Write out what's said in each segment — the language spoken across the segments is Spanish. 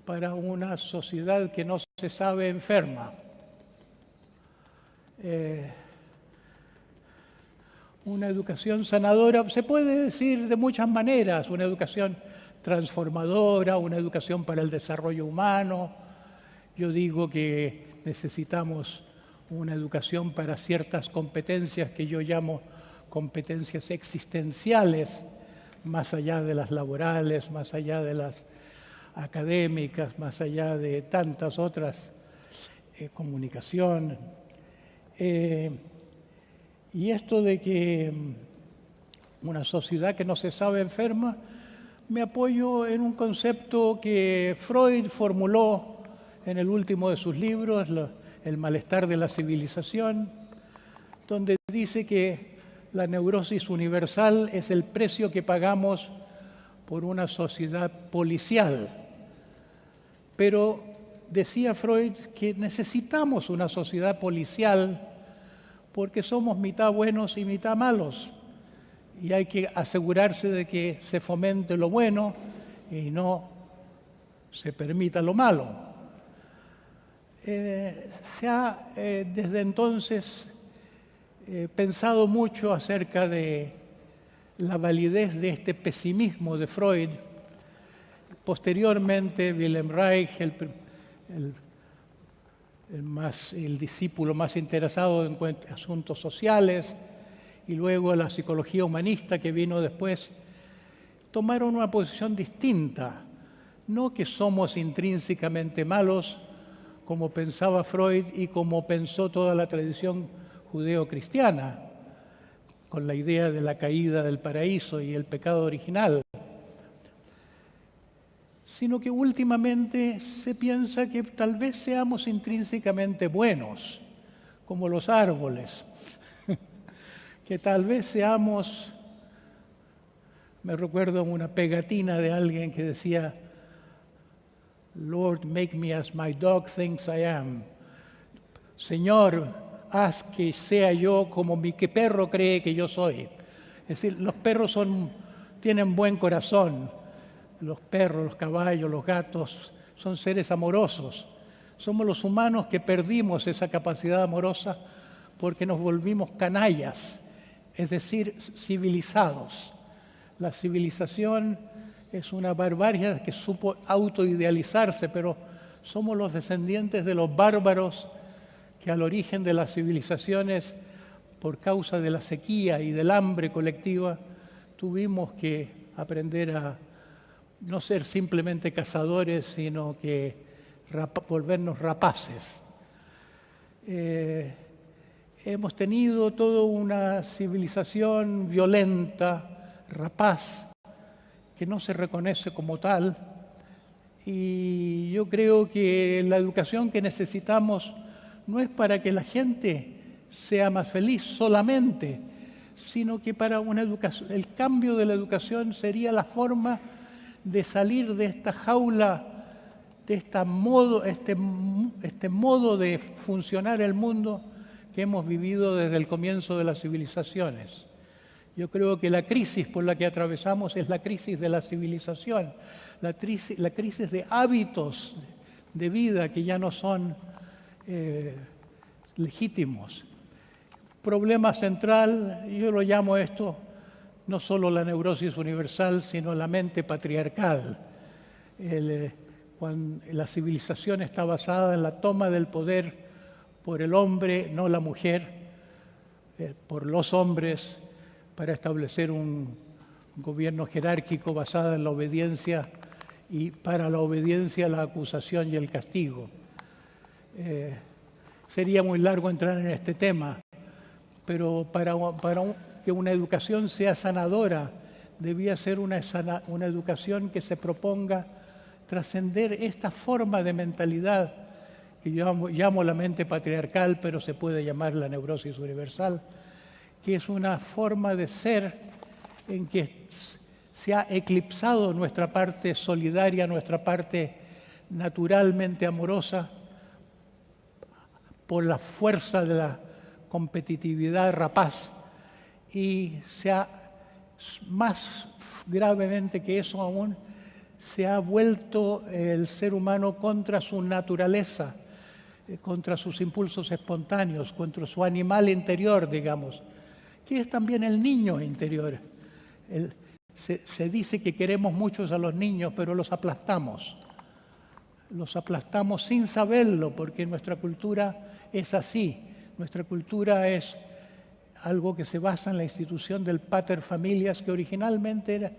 para una sociedad que no se sabe enferma. Una educación sanadora se puede decir de muchas maneras, una educación transformadora, una educación para el desarrollo humano. Yo digo que necesitamos una educación para ciertas competencias que yo llamo competencias existenciales, más allá de las laborales, más allá de las académicas, más allá de tantas otras, comunicación. Y esto de que una sociedad que no se sabe enferma, me apoyo en un concepto que Freud formuló en el último de sus libros, El malestar de la civilización, donde dice que la neurosis universal es el precio que pagamos por una sociedad policial. Pero decía Freud que necesitamos una sociedad policial porque somos mitad buenos y mitad malos. Y hay que asegurarse de que se fomente lo bueno y no se permita lo malo. Se ha desde entonces pensado mucho acerca de la validez de este pesimismo de Freud. Posteriormente, Wilhelm Reich, el discípulo más interesado en asuntos sociales, y luego la psicología humanista que vino después, tomaron una posición distinta. No que somos intrínsecamente malos, como pensaba Freud y como pensó toda la tradición judeo-cristiana, con la idea de la caída del paraíso y el pecado original, sino que últimamente se piensa que tal vez seamos intrínsecamente buenos, como los árboles, que tal vez seamos, me recuerdo una pegatina de alguien que decía, Lord, make me as my dog thinks I am. Señor, haz que sea yo como mi perro cree que yo soy. Es decir, los perros tienen buen corazón. Los perros, los caballos, los gatos son seres amorosos. Somos los humanos que perdimos esa capacidad amorosa porque nos volvimos canallas, es decir, civilizados. La civilización es una barbarie que supo autoidealizarse, pero somos los descendientes de los bárbaros que al origen de las civilizaciones, por causa de la sequía y del hambre colectiva, tuvimos que aprender a no ser simplemente cazadores, sino que volvernos rapaces. Hemos tenido toda una civilización violenta, rapaz, que no se reconoce como tal, y yo creo que la educación que necesitamos no es para que la gente sea más feliz solamente, sino que para una educación, el cambio de la educación sería la forma de salir de esta jaula, de este modo de funcionar el mundo que hemos vivido desde el comienzo de las civilizaciones. Yo creo que la crisis por la que atravesamos es la crisis de la civilización, la crisis de hábitos de vida que ya no son legítimos. Problema central, yo lo llamo esto, no solo la neurosis universal, sino la mente patriarcal. Cuando la civilización está basada en la toma del poder por el hombre, no la mujer, por los hombres, para establecer un gobierno jerárquico basado en la obediencia y para la obediencia la acusación y el castigo. Sería muy largo entrar en este tema, pero que una educación sea sanadora, debía ser una educación que se proponga trascender esta forma de mentalidad que yo llamo la mente patriarcal, pero se puede llamar la neurosis universal, que es una forma de ser en que se ha eclipsado nuestra parte solidaria, nuestra parte naturalmente amorosa, por la fuerza de la competitividad rapaz, y más gravemente que eso aún, se ha vuelto el ser humano contra su naturaleza, contra sus impulsos espontáneos, contra su animal interior, digamos, que es también el niño interior. Se dice que queremos muchos a los niños, pero los aplastamos. Los aplastamos sin saberlo, porque nuestra cultura es así. Nuestra cultura es algo que se basa en la institución del pater familias, que originalmente era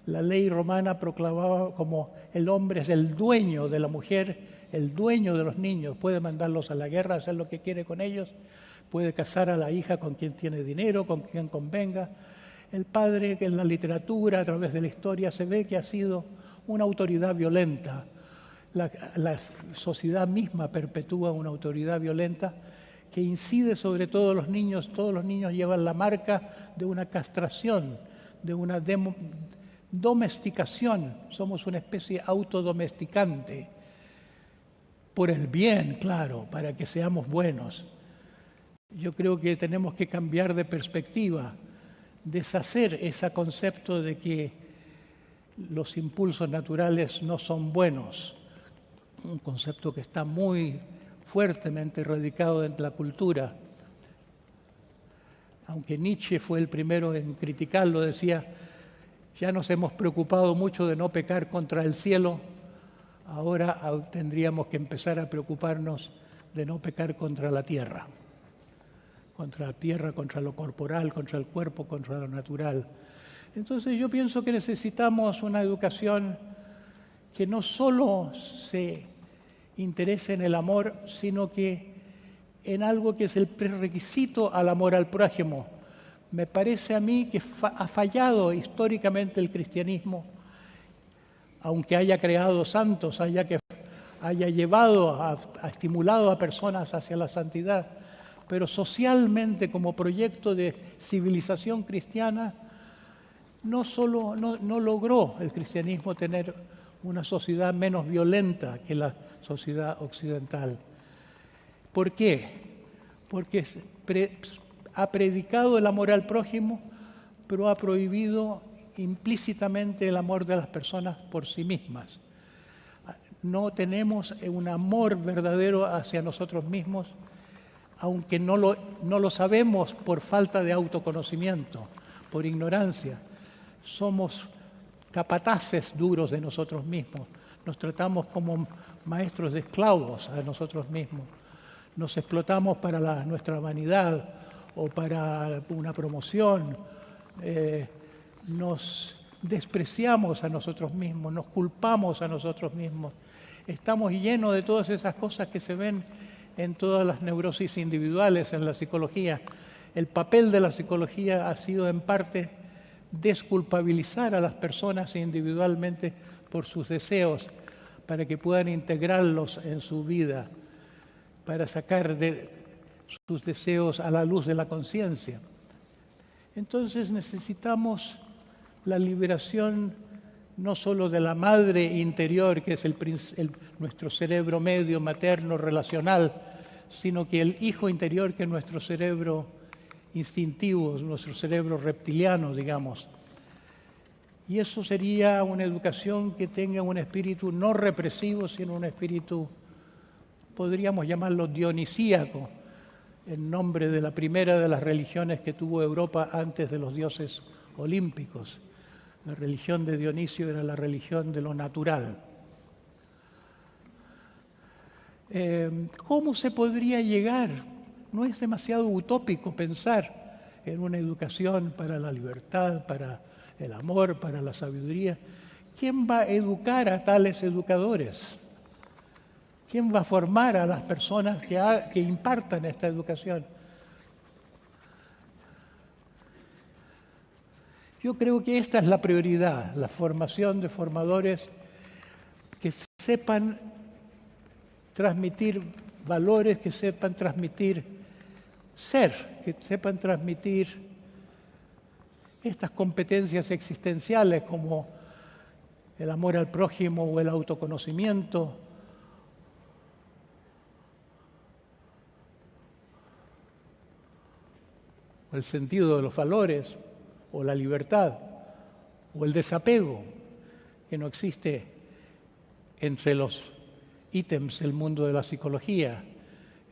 la ley romana proclamaba como el hombre es el dueño de la mujer, el dueño de los niños, puede mandarlos a la guerra, hacer lo que quiere con ellos, puede casar a la hija con quien tiene dinero, con quien convenga. El padre, que en la literatura, a través de la historia, se ve que ha sido una autoridad violenta. La sociedad misma perpetúa una autoridad violenta que incide sobre todos los niños. Todos los niños llevan la marca de una castración, de una domesticación. Somos una especie autodomesticante, por el bien, claro, para que seamos buenos. Yo creo que tenemos que cambiar de perspectiva, deshacer ese concepto de que los impulsos naturales no son buenos, un concepto que está muy fuertemente radicado en la cultura. Aunque Nietzsche fue el primero en criticarlo, decía, ya nos hemos preocupado mucho de no pecar contra el cielo, ahora tendríamos que empezar a preocuparnos de no pecar contra la tierra, contra lo corporal, contra el cuerpo, contra lo natural. Entonces yo pienso que necesitamos una educación que no solo se interese en el amor, sino que en algo que es el prerequisito al amor al prójimo. Me parece a mí que ha fallado históricamente el cristianismo, aunque haya creado santos, haya estimulado a personas hacia la santidad, pero socialmente como proyecto de civilización cristiana no logró el cristianismo tener una sociedad menos violenta que la sociedad occidental. ¿Por qué? Porque ha predicado el amor al prójimo, pero ha prohibido implícitamente el amor de las personas por sí mismas. No tenemos un amor verdadero hacia nosotros mismos, aunque no lo sabemos por falta de autoconocimiento, por ignorancia. Somos capataces duros de nosotros mismos. Nos tratamos como maestros de esclavos a nosotros mismos. Nos explotamos para nuestra vanidad o para una promoción. Nos despreciamos a nosotros mismos, nos culpamos a nosotros mismos. Estamos llenos de todas esas cosas que se ven en todas las neurosis individuales, en la psicología. El papel de la psicología ha sido en parte desculpabilizar a las personas individualmente por sus deseos, para que puedan integrarlos en su vida, para sacar de sus deseos a la luz de la conciencia. Entonces necesitamos la liberación no solo de la madre interior, que es nuestro cerebro medio, materno, relacional, sino que el hijo interior, que es nuestro cerebro instintivo, nuestro cerebro reptiliano, digamos. Y eso sería una educación que tenga un espíritu no represivo, sino un espíritu, podríamos llamarlo dionisíaco, en nombre de la primera de las religiones que tuvo Europa antes de los dioses olímpicos. La religión de Dionisio era la religión de lo natural. ¿Cómo se podría llegar? No es demasiado utópico pensar en una educación para la libertad, para el amor, para la sabiduría. ¿Quién va a educar a tales educadores? ¿Quién va a formar a las personas que impartan esta educación? Yo creo que esta es la prioridad, la formación de formadores que sepan transmitir valores, que sepan transmitir ser, que sepan transmitir estas competencias existenciales como el amor al prójimo o el autoconocimiento, o el sentido de los valores, o la libertad, o el desapego. que no existe entre los ítems del mundo de la psicología.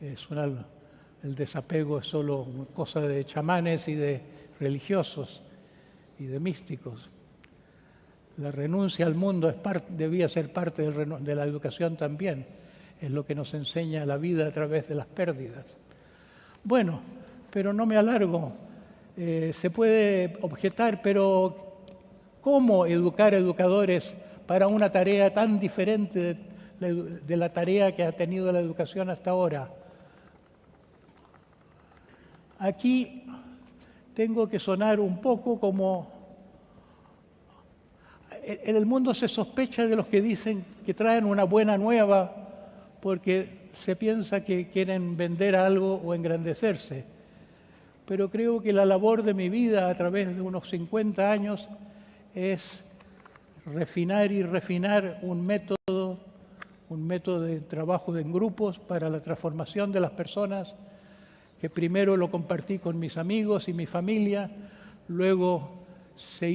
El desapego es solo cosa de chamanes y de religiosos y de místicos. La renuncia al mundo debía ser parte de la educación también. Es lo que nos enseña la vida a través de las pérdidas. Bueno, pero no me alargo. Se puede objetar, pero ¿cómo educar educadores para una tarea tan diferente de la tarea que ha tenido la educación hasta ahora? Aquí tengo que sonar un poco como... En el mundo se sospecha de los que dicen que traen una buena nueva porque se piensa que quieren vender algo o engrandecerse. Pero creo que la labor de mi vida a través de unos 50 años es refinar y refinar un método de trabajo en grupos para la transformación de las personas, que primero lo compartí con mis amigos y mi familia, luego se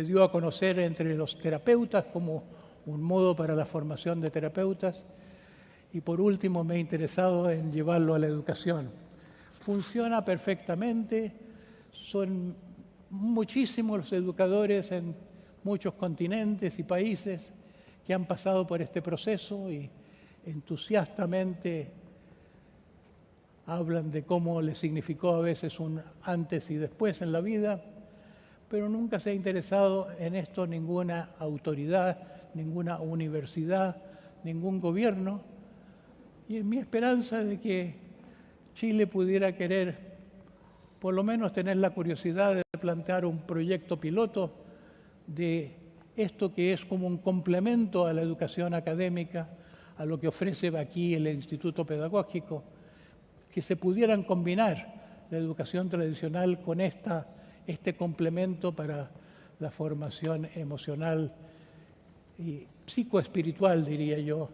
dio a conocer entre los terapeutas como un modo para la formación de terapeutas, y por último me he interesado en llevarlo a la educación. Funciona perfectamente, son muchísimos los educadores en muchos continentes y países que han pasado por este proceso y entusiastamente hablan de cómo les significó a veces un antes y después en la vida, pero nunca se ha interesado en esto ninguna autoridad, ninguna universidad, ningún gobierno. Y es mi esperanza de que Chile pudiera querer, por lo menos tener la curiosidad de plantear un proyecto piloto de esto que es como un complemento a la educación académica, a lo que ofrece aquí el Instituto Pedagógico, que se pudieran combinar la educación tradicional con este complemento para la formación emocional y psicoespiritual, diría yo,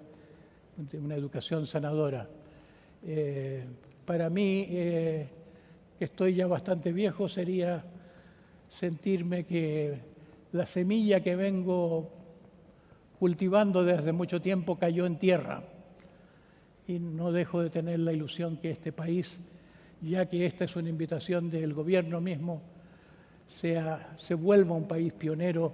de una educación sanadora. Para mí, que estoy ya bastante viejo, sería sentirme que la semilla que vengo cultivando desde mucho tiempo cayó en tierra. Y no dejo de tener la ilusión que este país, ya que esta es una invitación del gobierno mismo, se vuelva un país pionero,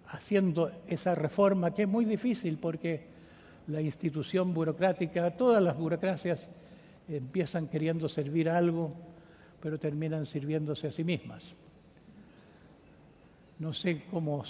haciendo esa reforma que es muy difícil porque la institución burocrática, todas las burocracias empiezan queriendo servir a algo, pero terminan sirviéndose a sí mismas. No sé cómo